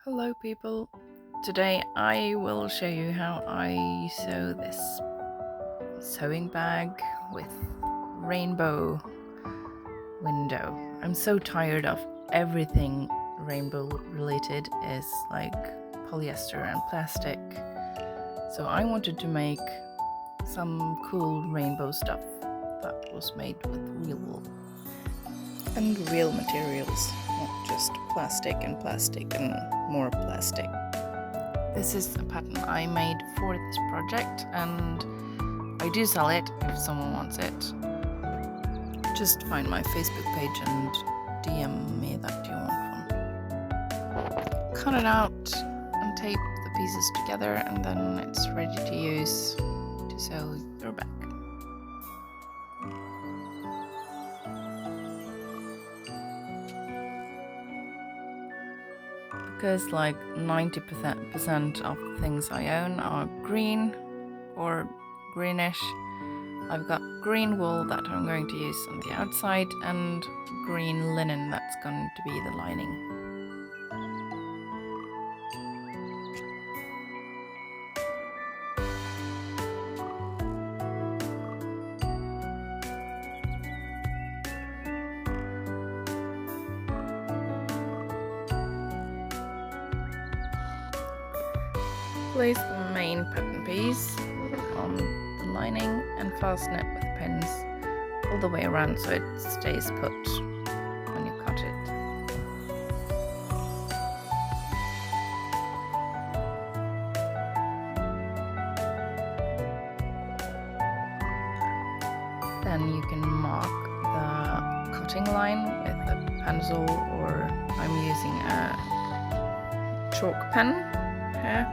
Hello people! Today I will show you how I sew this sewing bag with rainbow window. I'm so tired of everything rainbow related is like polyester and plastic. So I wanted to make some cool rainbow stuff that was made with real wool and real materials, not just plastic and more plastic. This is a pattern I made for this project and I do sell it if someone wants it. Just find my Facebook page and DM me that you want one. Cut it out and tape the pieces together and then it's ready to use to sew your bag. Because like 90% of the things I own are green or greenish. I've got green wool that I'm going to use on the outside and green linen that's going to be the lining. Place the main pattern piece on the lining and fasten it with pins all the way around so it stays put when you cut it. Then you can mark the cutting line with a pencil, or I'm using a chalk pen here.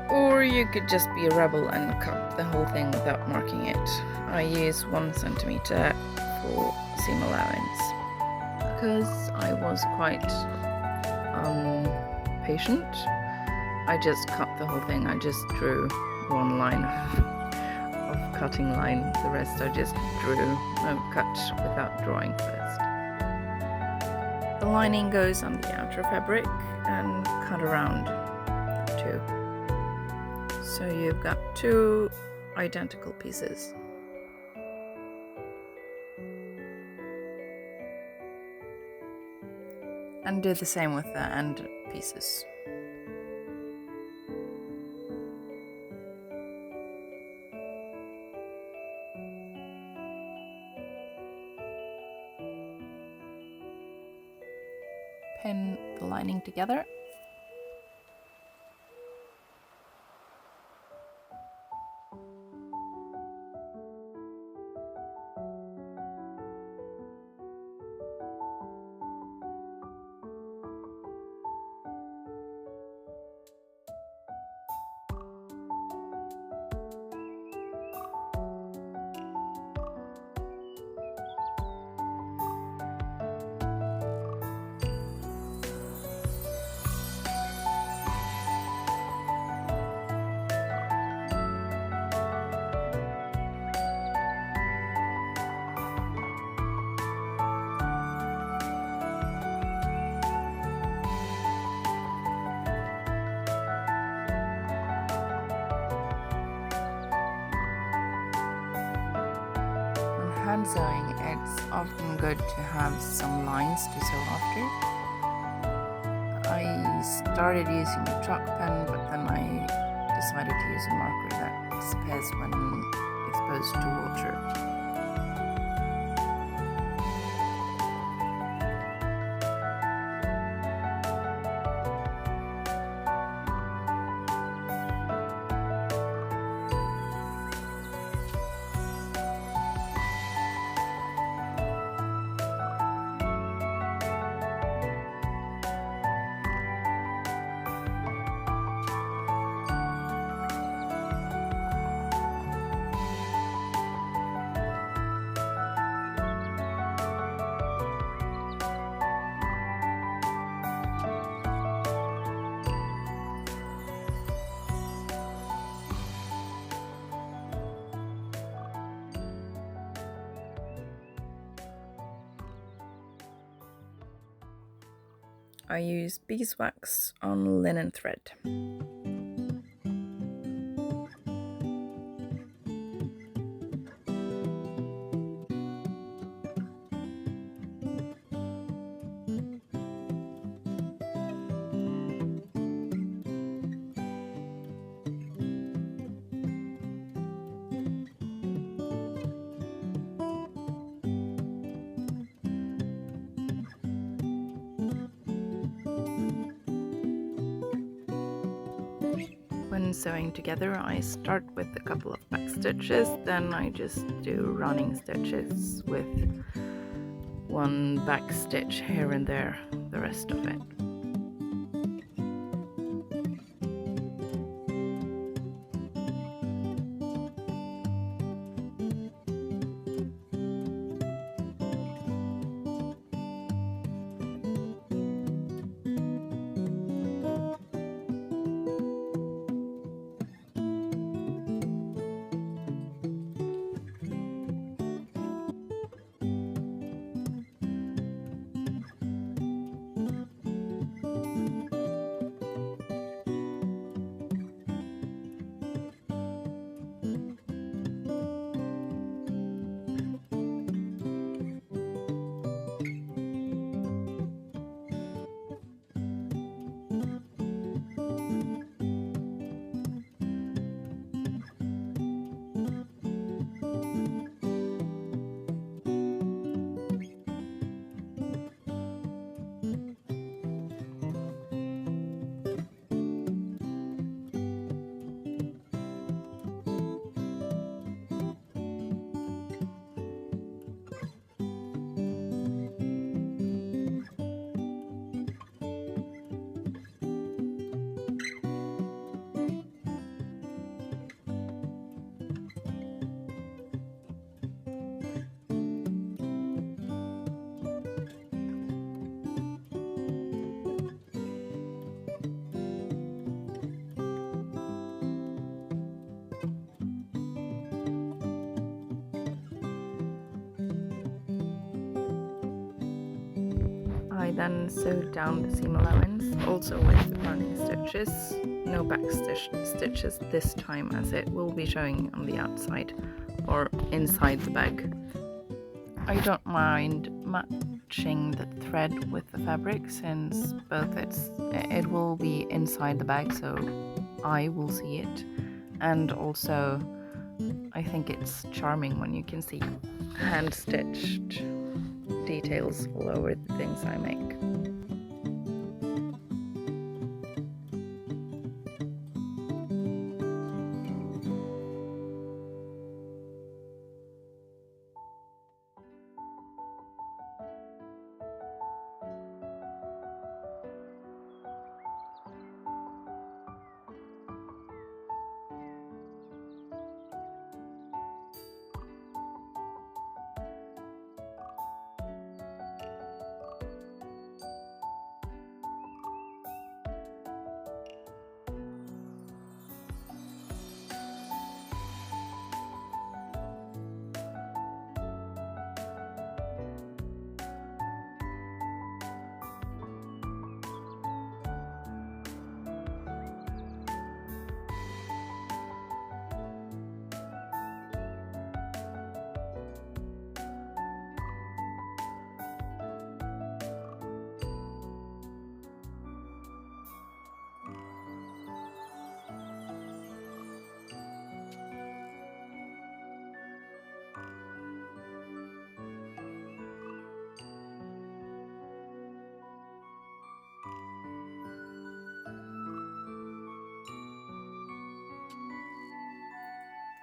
Or you could just be a rebel and cut the whole thing without marking it. I use 1 centimeter for seam allowance. Because I was quite patient, I just cut the whole thing. I just drew one line of cutting line. The rest I just cut without drawing first. The lining goes on the outer fabric and cut around too. So you've got 2 identical pieces. And do the same with the end pieces. Pin the lining together. Hand sewing, it's often good to have some lines to sew after. I started using a chalk pen, but then I decided to use a marker that disappears when exposed to water. I use beeswax on linen thread. When sewing together, I start with a couple of back stitches, then I just do running stitches with one back stitch here and there the rest of it. I then sewed down the seam allowance, also with running stitches. No back stitches this time, as it will be showing on the outside or inside the bag. I don't mind matching the thread with the fabric, since both it will be inside the bag, so I will see it, and also I think it's charming when you can see hand-stitched details all over the things I make.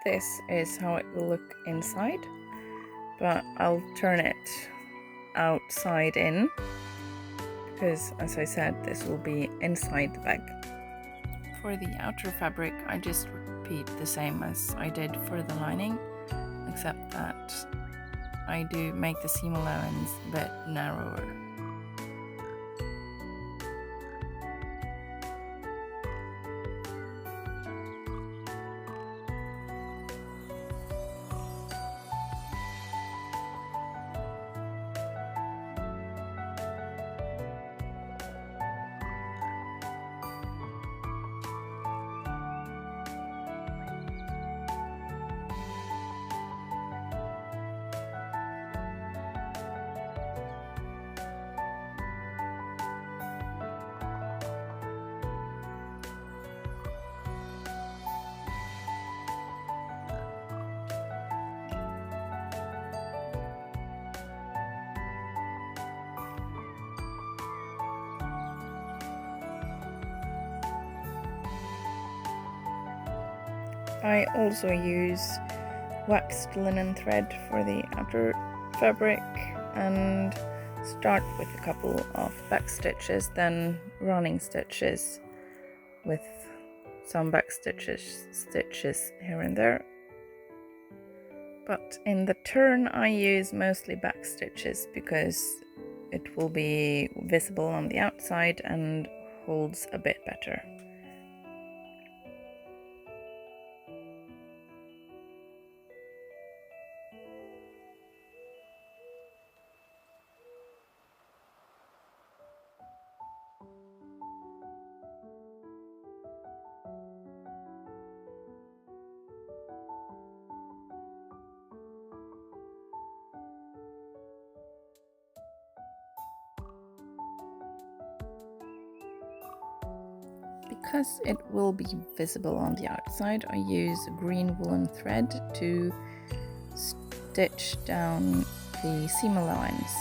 This is how it will look inside, but I'll turn it outside in, because as I said, this will be inside the bag. For the outer fabric, I just repeat the same as I did for the lining, except that I do make the seam allowance a bit narrower. I also use waxed linen thread for the outer fabric and start with a couple of back stitches, then running stitches with some back stitches here and there. But in the turn I use mostly back stitches because it will be visible on the outside and holds a bit better. Because it will be visible on the outside, I use green woolen thread to stitch down the seam allowance.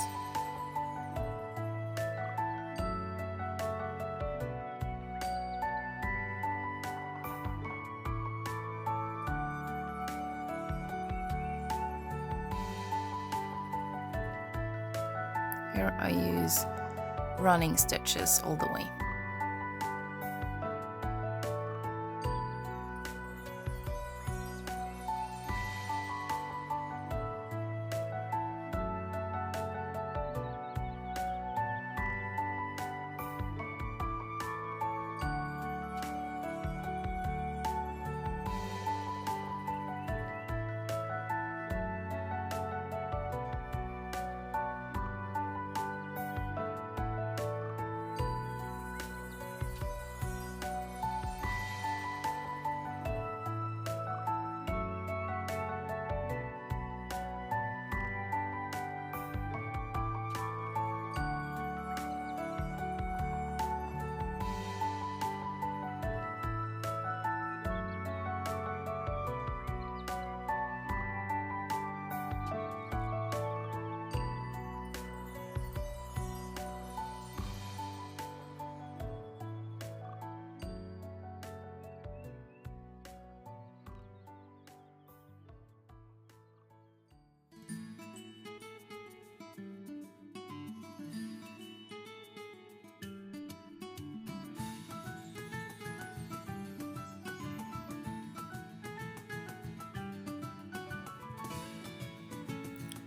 Here I use running stitches all the way.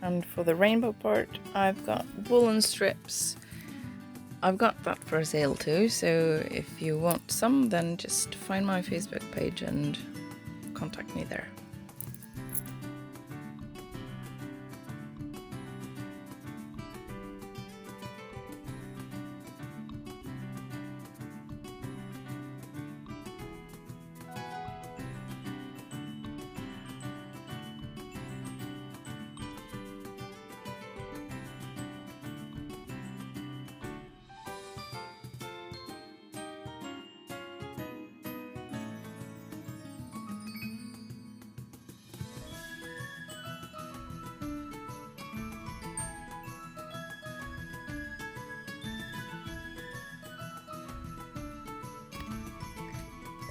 And for the rainbow part, I've got woolen strips. I've got that for sale too, so if you want some, then just find my Facebook page and contact me there.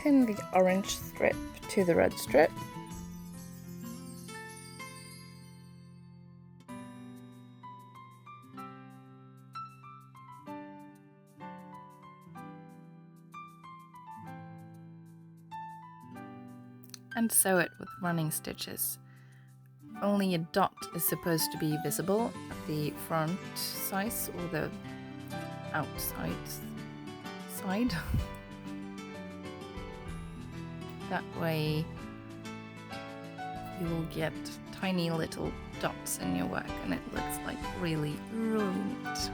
Pin the orange strip to the red strip. And sew it with running stitches. Only a dot is supposed to be visible at the front size or the outside side. That way you will get tiny little dots in your work and it looks like really neat.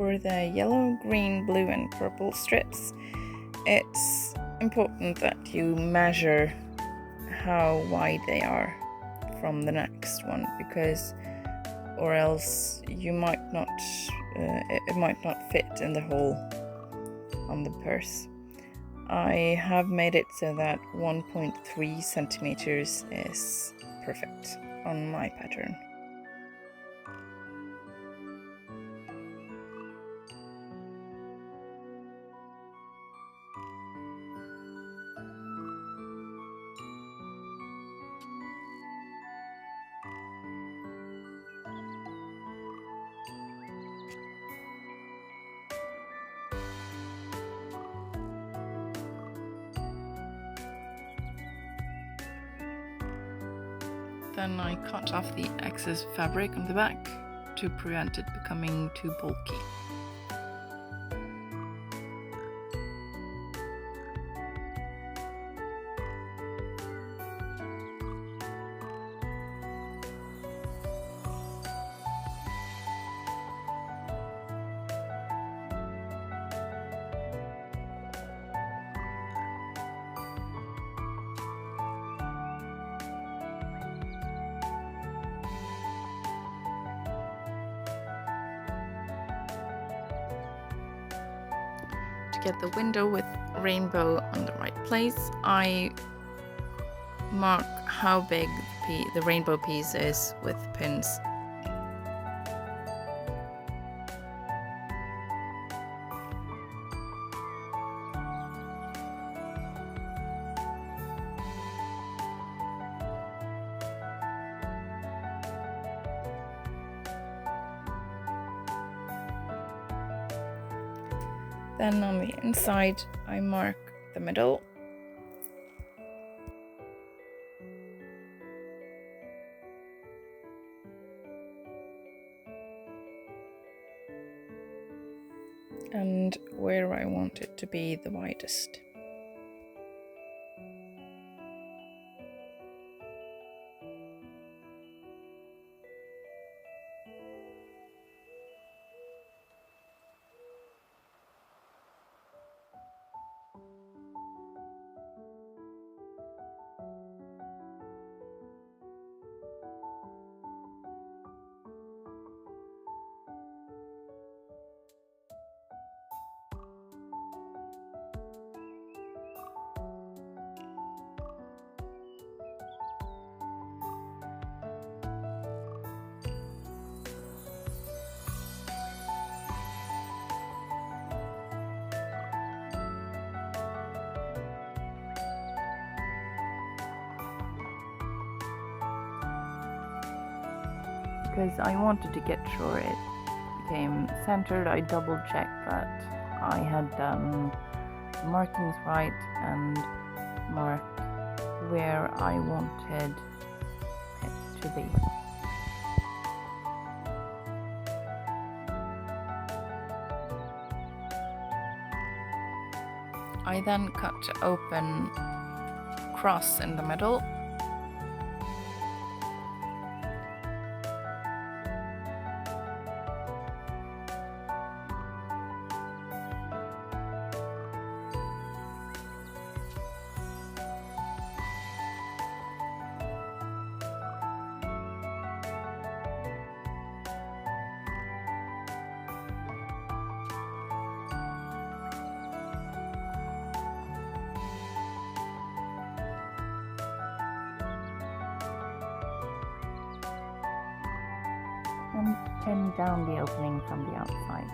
for the yellow, green, blue and purple strips, it's important that you measure how wide they are from the next one, because or else you might not it might not fit in the hole on the purse. I have made it so that 1.3 centimeters is perfect on my pattern. Then I cut off the excess fabric on the back to prevent it becoming too bulky. To get the window with rainbow on the right place, I mark how big the rainbow piece is with pins. Then on the inside, I mark the middle. And where I want it to be the widest. Because I wanted to get sure it became centered, I double checked that I had done markings right and marked where I wanted it to be. I then cut open cross in the middle. And pin down the opening from the outside.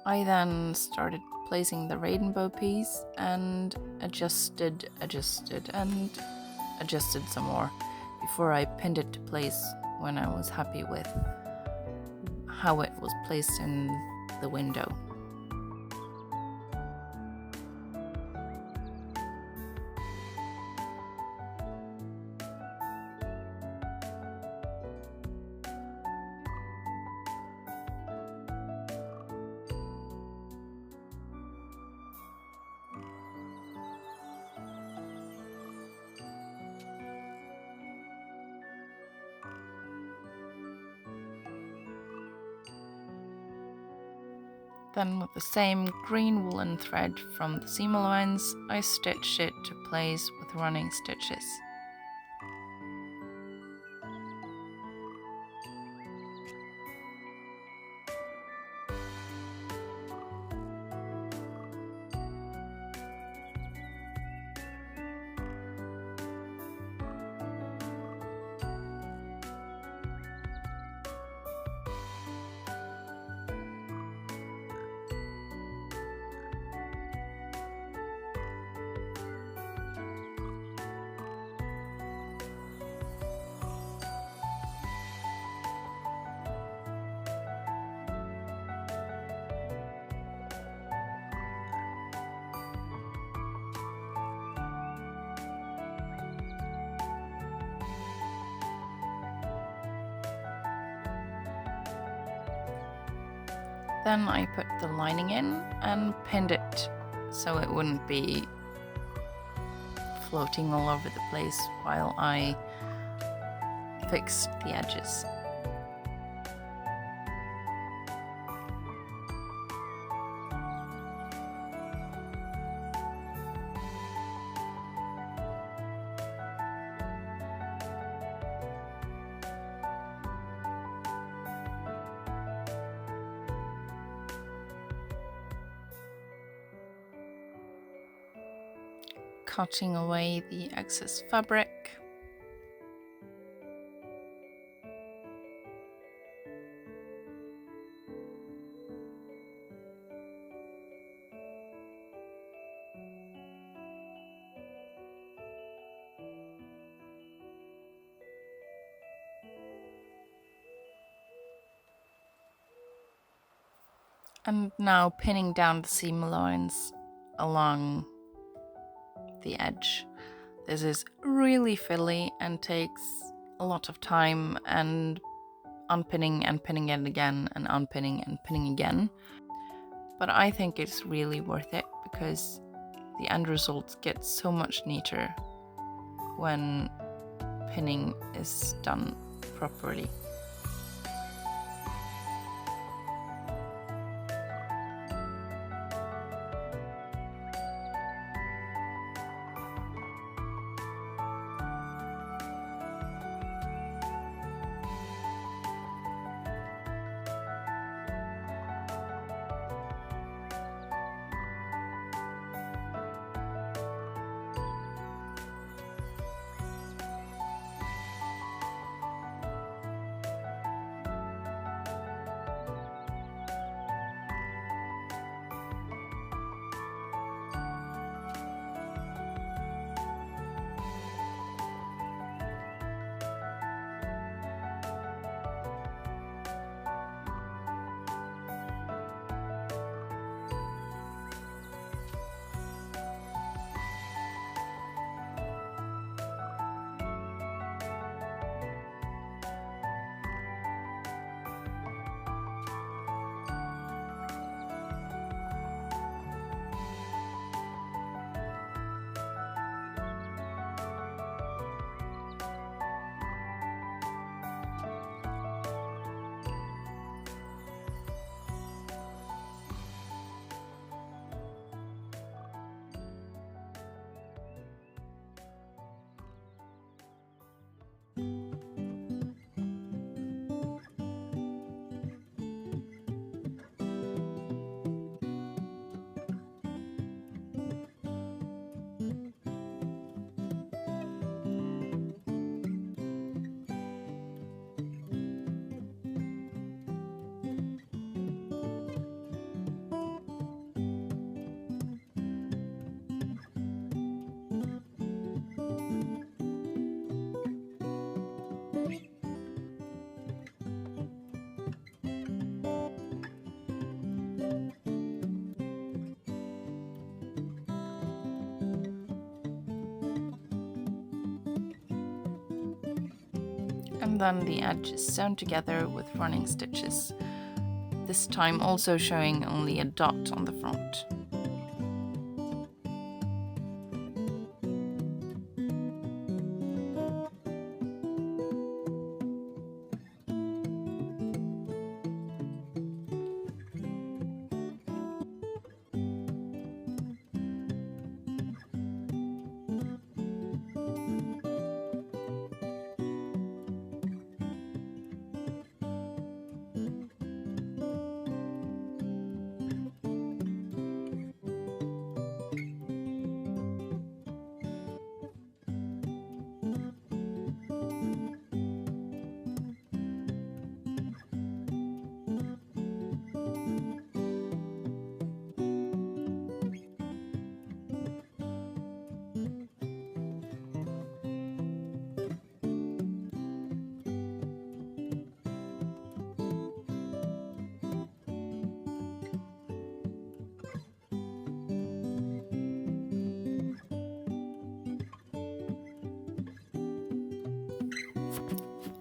I then started placing the rainbow piece and adjusted some more before I pinned it to place when I was happy with how it was placed in the window. Then with the same green woolen thread from the seam allowance, I stitched it to place with running stitches. Then I put the lining in and pinned it so it wouldn't be floating all over the place while I fixed the edges. Cutting away the excess fabric. And now pinning down the seam allowance along the edge. This is really fiddly and takes a lot of time and unpinning and pinning it again and unpinning and pinning again. But I think it's really worth it because the end result gets so much neater when pinning is done properly. and then the edge is sewn together with running stitches, this time also showing only a dot on the front.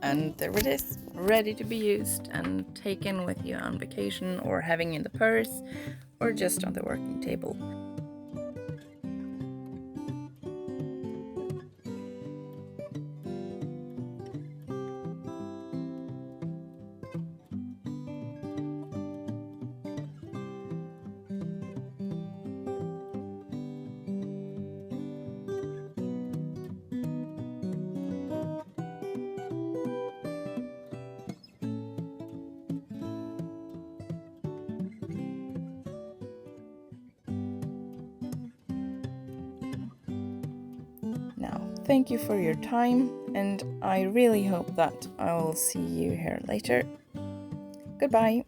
And there it is, ready to be used and taken with you on vacation or having in the purse or just on the working table. Now, thank you for your time, and I really hope that I will see you here later. Goodbye.